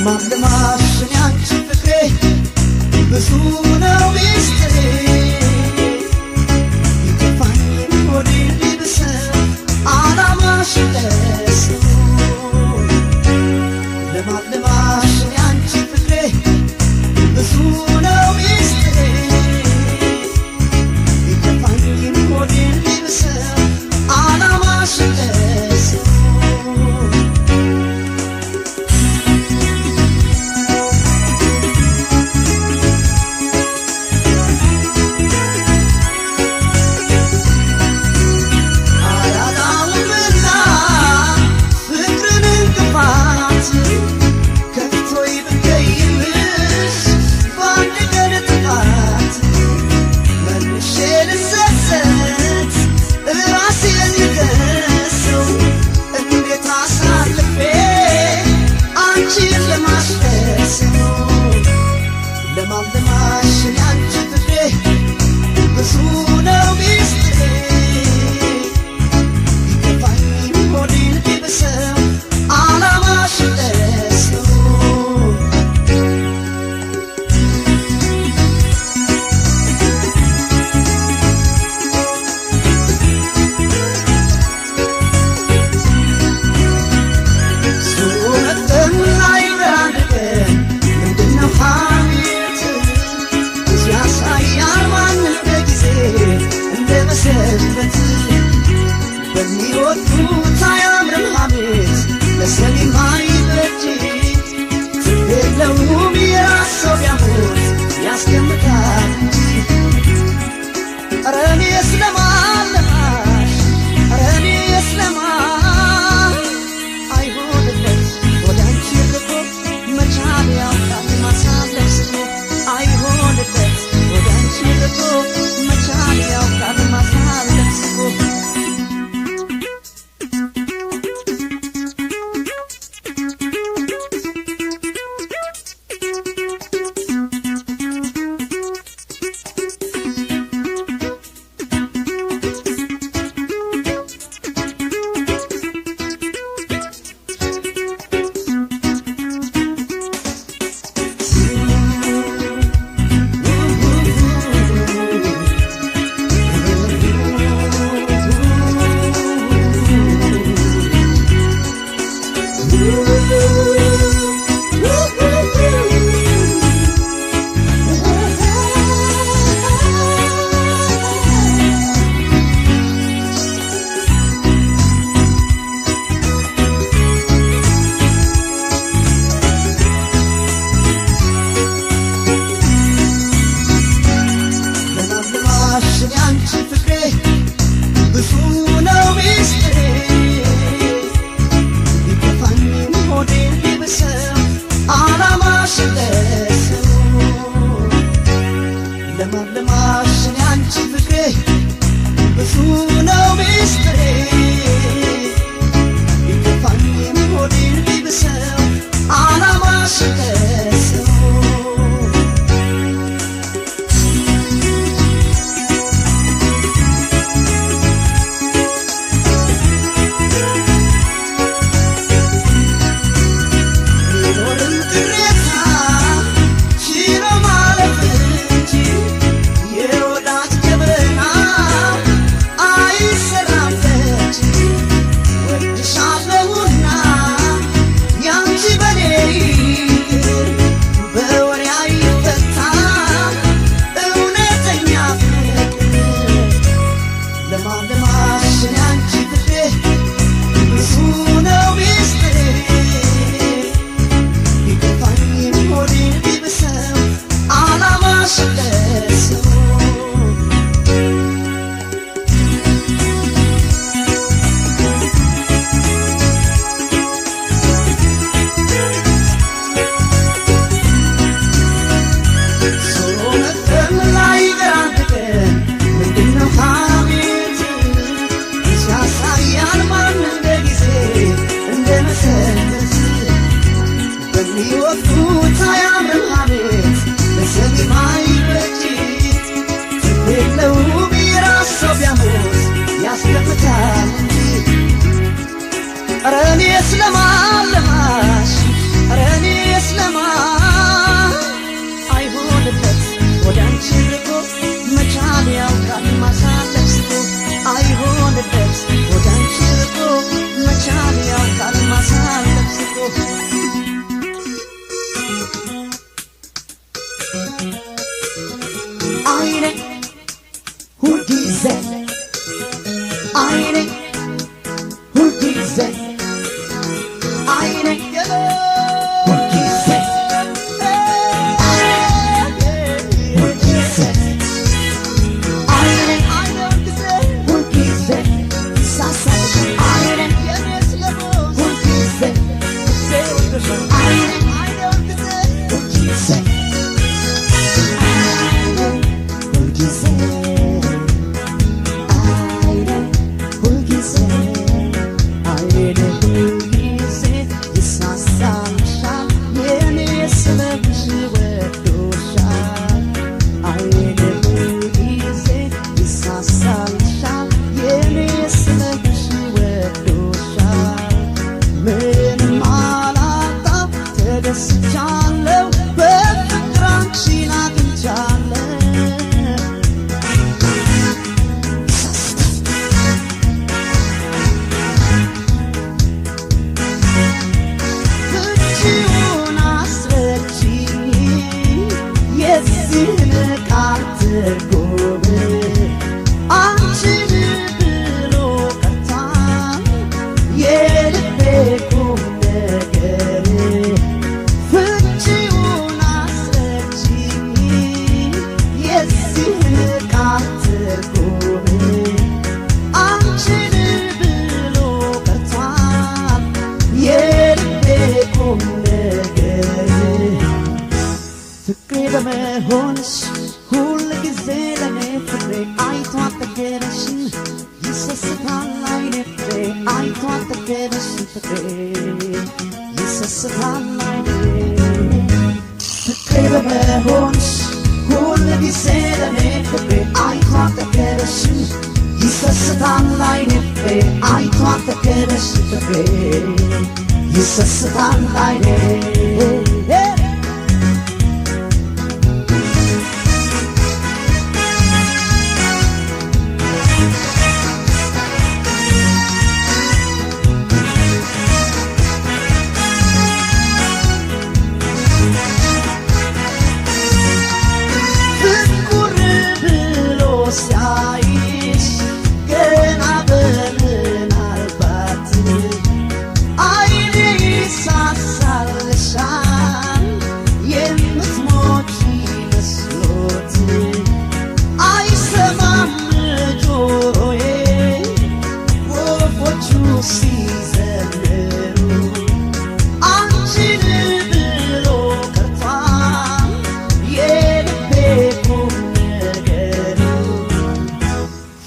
ለማልማሽ ያንቺ ፍቅሬ ብዙ ነው ሚስጥሬ ይከፋኝ ሆዴ ቢብሰው አላማሽ ደስ ለማልማሽ ያንቺ ፍቅሬ ብዙ ነው ሚስጥሬ ይከፋኝ ሆዴ ቢብሰው አላማሽ ደስ I አጠገበሽን ይሰስታል አይኔ ፍቅሬ አይቶ አጠገበሽን ፍቅሬ ይሰስታል አይኔ ፍቅሬ በመሆንሽ ሁል ጊዜ ለኔ ፍቅሬ አይቶ አጠገበሽን ይሰስታል አይኔ ፍቅሬ አይቶ አጠገበሽን ፍቅሬ ይሰስታል አይኔ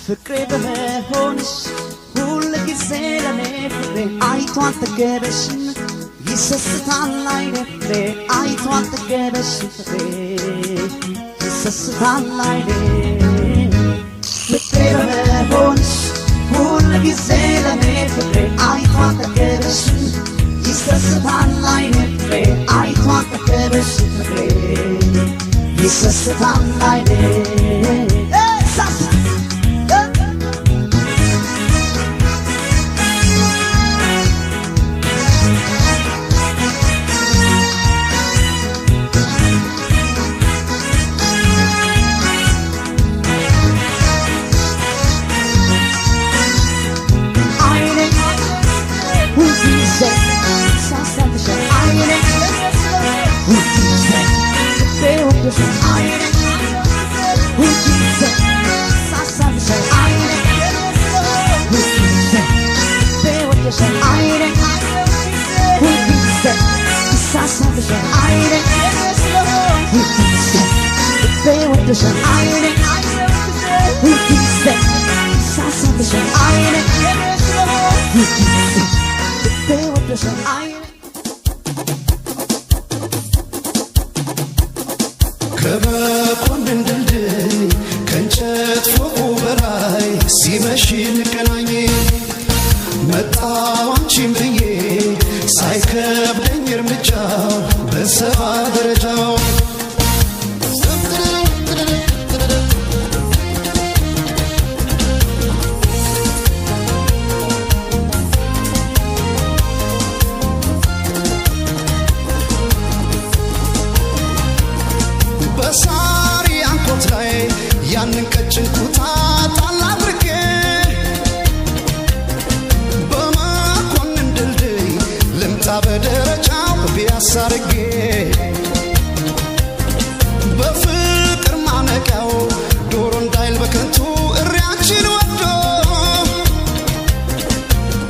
ፍቅሬ በመሆንሽ ሁል ጊዜ ለኔ ፍቅሬ አይቶ አጠገበሽን ይሰስታል አይኔ ፍቅሬ አይቶ አጠገበሽን ፍቅሬ ይሰስታል አይኔ ፍቅሬ በመሆንሽ ሁል ጊዜ ለኔ ፍቅሬ አይቶ አጠገበሽን ይሰስታል አይኔ ፍቅሬ አይቶ አጠገበሽን ፍቅሬ ይሰስታል አይኔ ከመኮንን ድልድይ ከእንጨት ፎቁ በላይ ሲመሽ እንገናኝ መጣሁ አንቺን ብዬ ሳይከብደኝ እርምጃው በሰባ ደረጃው በሳሪ አንኮት ላይ ያንን ቀጭን ኩታ ጣል አድርጌ በመኮንን ድልድይ ልምጣ በደረጃው ቢያሳ አድርጌ በፍቅር ማነቂያው ዶሮ እንዳይል በከንቱ እሪያችን ወዶ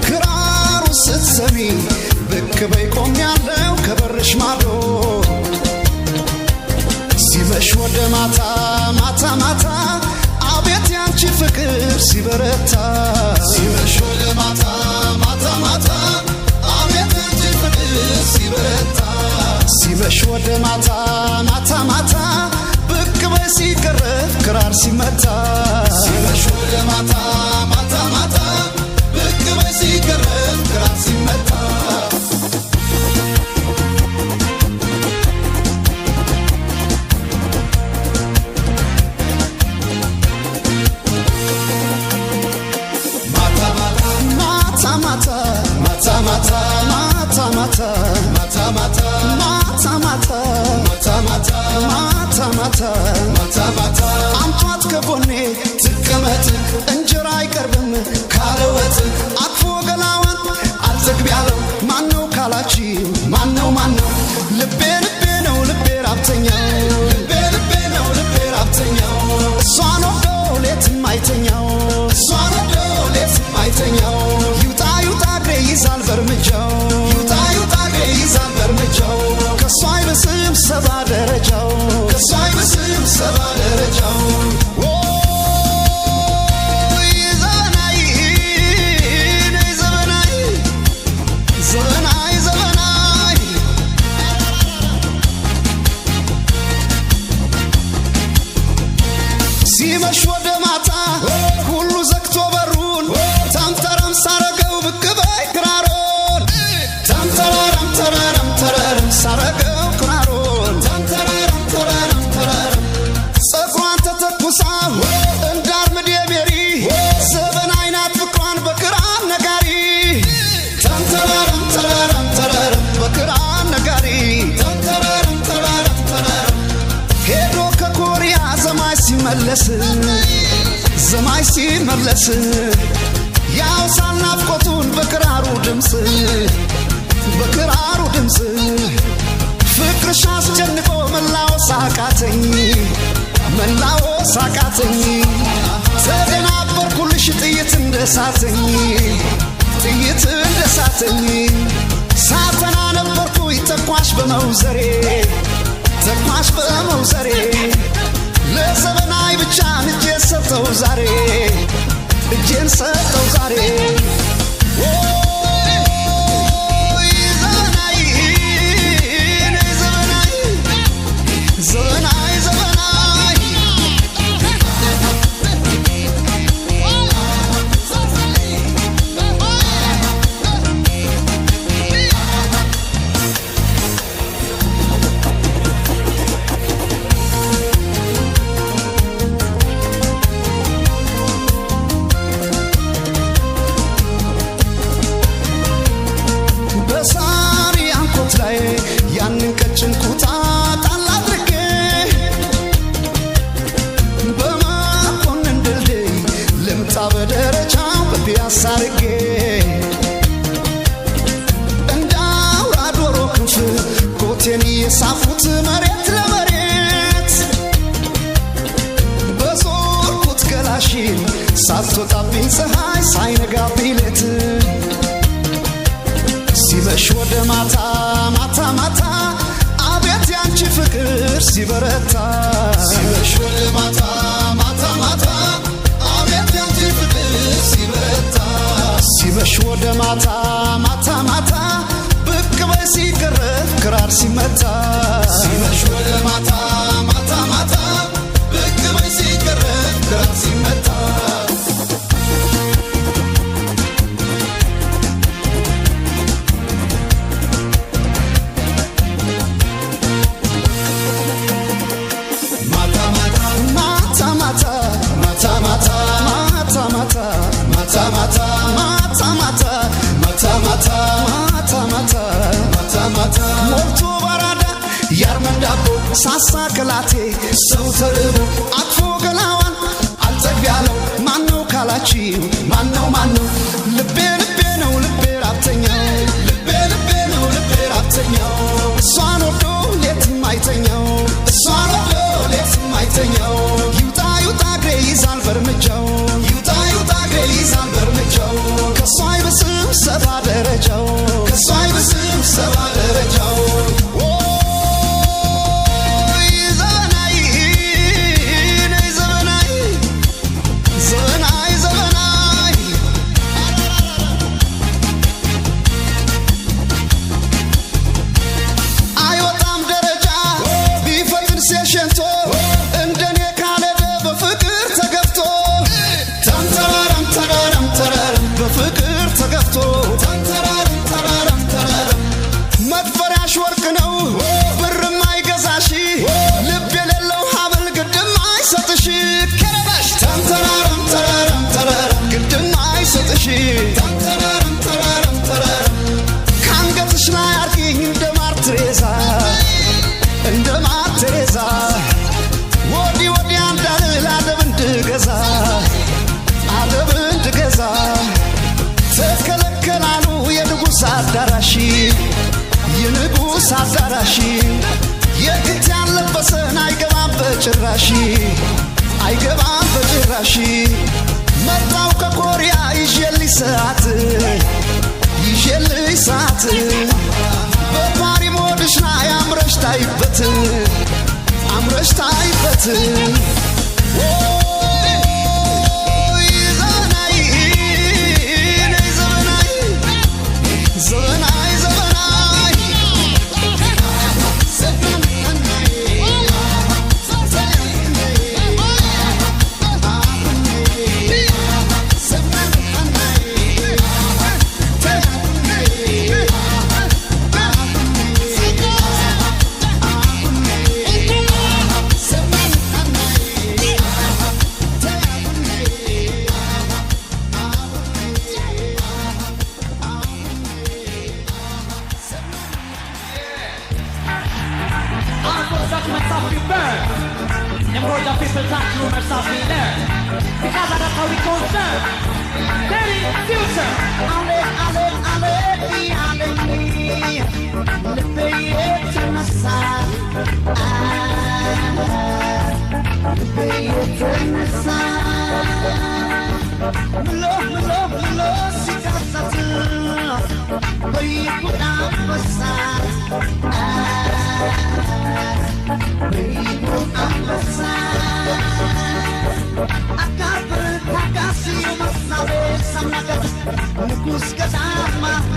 ክራሩ ስትሰሚ ብቅ በይ ቆሜያለሁ ከበርሽ ማዶ ሲመሽ ወደ ማታ ማታ ማታ አቤት ያንቺ ፍቅር ሲበረታ ሲመሽ ወደ ማታ ማታ ማታ አቤት ያንቺ ፍቅር ሲበረታ ሲመሽ ወደ ማታ ማታ ማታ ብቅ በይ ሲገረፍ ክራር ሲመታ ሲመሽ ወደ ማታ ማታ ማታ ብቅ በይ ሲገረፍ ክራር ሲመታ አምጧት ከጎኔ ትቀመጥ እንጀራ አይቀርብም ካለወጥ አቅፎ ገላዋን አልዘግብ ያለው ማነው ካላችሁ ማነው ልቤ ልቤ ነው ልቤ ራብተኛው ልቤ ልቤ ነው ልቤ ራብተኛው እሷን ወዶ ሌትም አይተኛው እሷን ወዶ ሌትም አይተኛው ይውጣ ይውጣ እግሬ ይዛል በርምጃው ይውጣ ይውጣ እግሬ ይዛል በርምጃው ከሷ አይበስም ሰባ ደረጃው ከሷ አይበስም ሰባ ደረጃው ሲመለስ ዘማይ ሲመለስ ያው ሳናፍቆቱን በክራሩ ድምፅ ፍቅርሽ አስጨንቆ መላወስ አቃተኝ ተደናበርኩልሽ ጥይት እንደሳተኝ ሳተና ነበርኩኝ ተኳሽ በመውዘሬ ለዘመናይ ብቻ እጄን ሰጠው ዛሬ ሳርጌ እንዳውራ ዶሮ ክንፍ ኮቴን የሳፉት መሬት ለመሬት በዞርኩት ገላሽን ሳትወጣብኝ ፀሐይ ሳይነጋብኝ ሌት ሲመሽ ወደ ማታ አቤት ያንቺ ፍቅር ሲበረታ ሲመሽ ወደ ማታ አቤት ያንቺ ፍቅር ሲመሽ ወደ ማታ ብቅ በይ ሲገረፍ ክራር ሲመታ ሲመሽ ወደ ማታ ብቅ በይ ሲገረፍ ክራር ሲመታ ሞልቶ ባራዳ ያርመን ዳቦ ሳሳ ከላቴ ሰው ተርቦ አቅፎ ገላዋን አልጠግብ ያለው ማነው ካላችሁ ማነው ልቤ ነው ልቤ ራብተኛው እሷን ወዶ ሌትም አይተኛው ይውጣ እግሬ ይዛል በርምጃው ከሷ አይብስም ሰባ ደረጃው አይወጣም ደረጃ ቢፈጥን ሴሸንቶ እንደኔ ካለደ በፍቅር ተገፍቶ ተንተራረም በፍቅር ተገፍቶ መድፈሪያሽ ወርቅ ነው ብርም አይገዛሽ ልብ የሌለው ሀብል ግድም አይሰጥሽ ከረባሽ ተንተራረም ግድም አይሰጥሽ ከአንገትሽ ላይ አርቂኝ እንደ ማር ትሬዛ ወዲህ እንዳልል አደብ እንድገዛ ተከለከላሉ የንጉሥ አዳራሽ የግት ያለበሰን አይገባም በጭራሽ መጣው ከኮሪያ ይዤልሽ ሰዓት በፓሪ ሞድሽ ላይ አምረሽ ታይበት concern. Daddy, future. Ale, ale, ale, ale, ልቤ የተነሳ ልቤ የተነሳ ምሎ ምሎ ምሎ ሲቃሰት በይጉድ አንበሳ በይጉድ አንበሳ አካብር ታጋሲው መስናቤ ሰምናገት ንጉሥ ገዳማዊ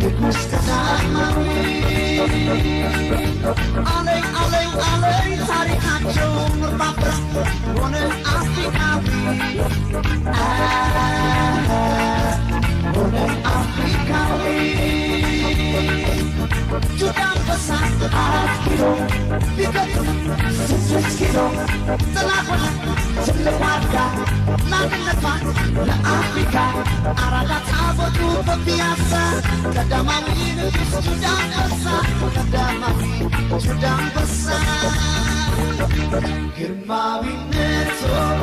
ንጉሥ ገዳማዊ አለኝ አለኝ አለኝ ታሪካቸው ምርባብስ ሆነ አፍሪካዊ ሆነ አፍሪካዊ ጁዳን በሳት 4 ኪሎ ቢገጥም 6 ኪሎ ጥላቆለ ትልቅ ዋጋ ለአንድነቷን ለአፍሪካ አራዳ ታቦቱ በፒያሳ ቀዳማዊ ንጉሥ ጁዳን በሳ ቀዳማዊ ጁዳን በሳ ግርማዊነቱ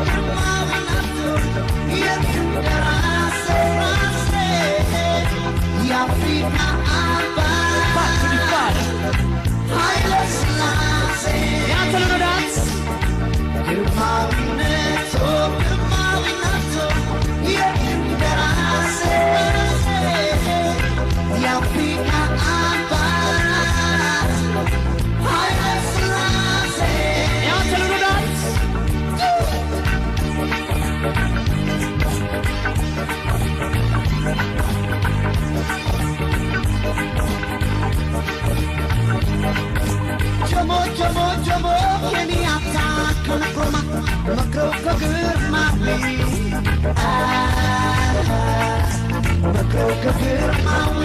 ግርማዊነቱ የሚደራስ ራሴ የአፍሪካ Back to the father. ኃይለ ሥላሴ Y'all tell them to dance. ግርማዊነቱ ግርማዊነቱ የሚደራስ ራሴ የአፍሪካ አባት ኃይለ ሥላሴ Y'all tell them to dance. ጀሞ ጀሞ ጀሞ ኬንያታ ከነክሮማ መክረው ከግርማዊ መክረው ከግርማዊ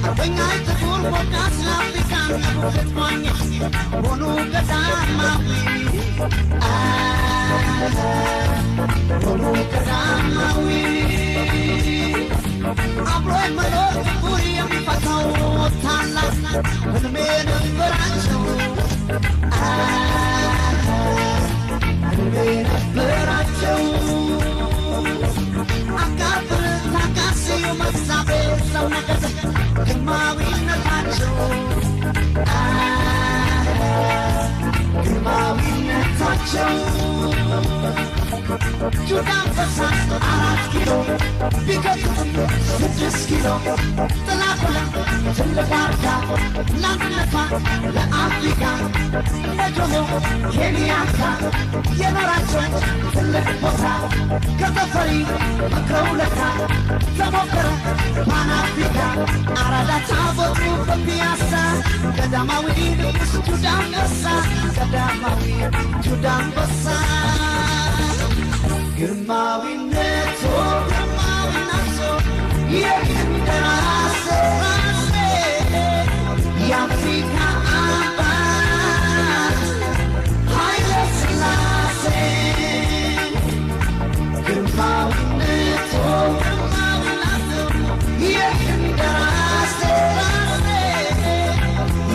አርበኛይ ጥቁር ወዳት ለአፍሪካን ውበት ሟኛ ሆኑ ቀዳማዊ ሆኑ ቀዳማዊ አብሮ መኖር ጥቁር የሚፈታው ታላቅ ህልሜ ነበራቸው ህልሜ ነበራቸው አካብር ታጋሲው መሳቤ ሰው ነገድ ግርማዊነታቸው ግርማዊነታቸው ጁዳን በሳት 4 ኪሎ ቢገጥም 6 ኪሎ ጥላቆለ ትልቅ ዋርካ ለአንድነቷ ለአፍሪካ እንደ ጆሞ ኬንያታ የኖራቸው ትልቅ ቦታ ከተፈሪ መክረው ለካ ተሞከረ ፓን አፍሪካ አራዳ ታቦቱ በፒያሳ ቀዳማዊ ንጉሥ ጁዳን በሳ ቀዳማዊ ጁዳን በሳ ግርማዊነቱ ግርማዊነቱ የሚደራስ ራሴ የአፍሪካ አባት ኃይለ ሥላሴ ግርማዊነቱ ግርማዊነቱ የሚደራስ ራሴ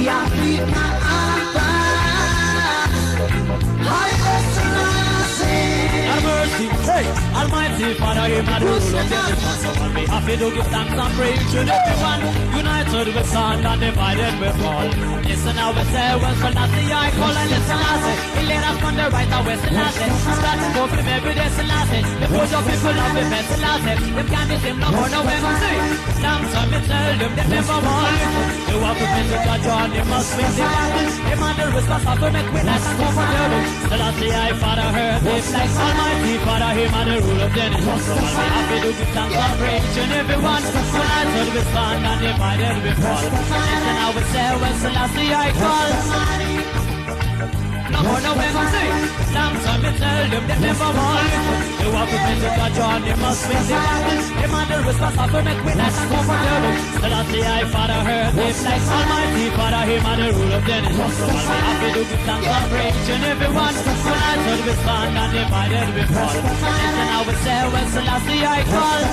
የአፍሪካ አባት ኃይለ ሥላሴ Have mercy, hey, Almighty Father, He might rule on the earth. So on behalf of to give thanks and praise to everyone, united with sun and divided with fall. Listen now, we say, when Selassie I call, and listen, I say, He led us from the right and west, Selassie. Starting go from every day, Selassie. The push of people of the best, Selassie. Them can't be seen, no more, no way, man, say. Some me tell them, they never want. You have to pay to God, John, they must win the battle. Them under responsible to make with us and comfortable. Selassie I, Father, heard this like Almighty Father, Him and the rule of the nation. So I'll be happy to give thanks and praise to everyone. United with sun and divided with fall. Listen, I would say, when Selassie I call. No more, no way, man, say. Some me tell them, they never want. You have to pay to God, John, they must win the battle. Them under responsible to make with us and comfortable. Selassie I, Father, heard this like Almighty Father, Him and the rule of the nation. So I'll be happy to give thanks and praise to everyone. United with sun and divided with fall. Listen, I would say, when Selassie I call.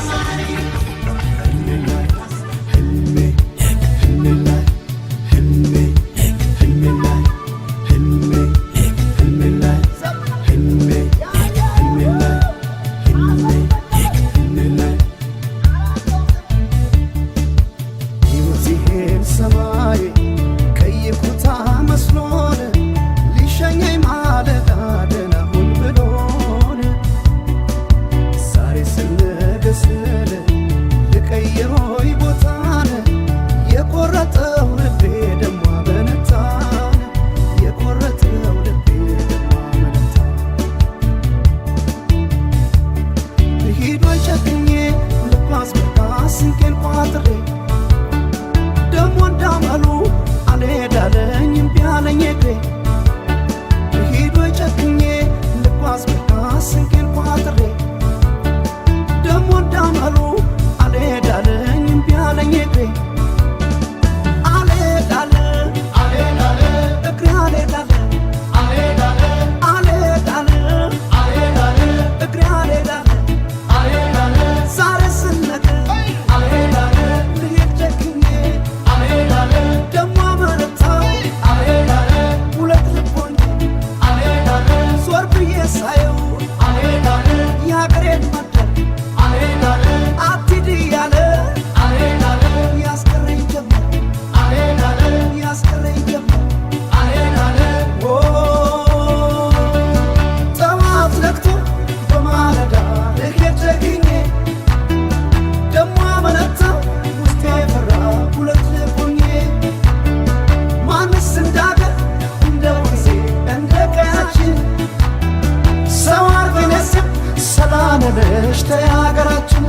ነሽ ተይ ሀገራችን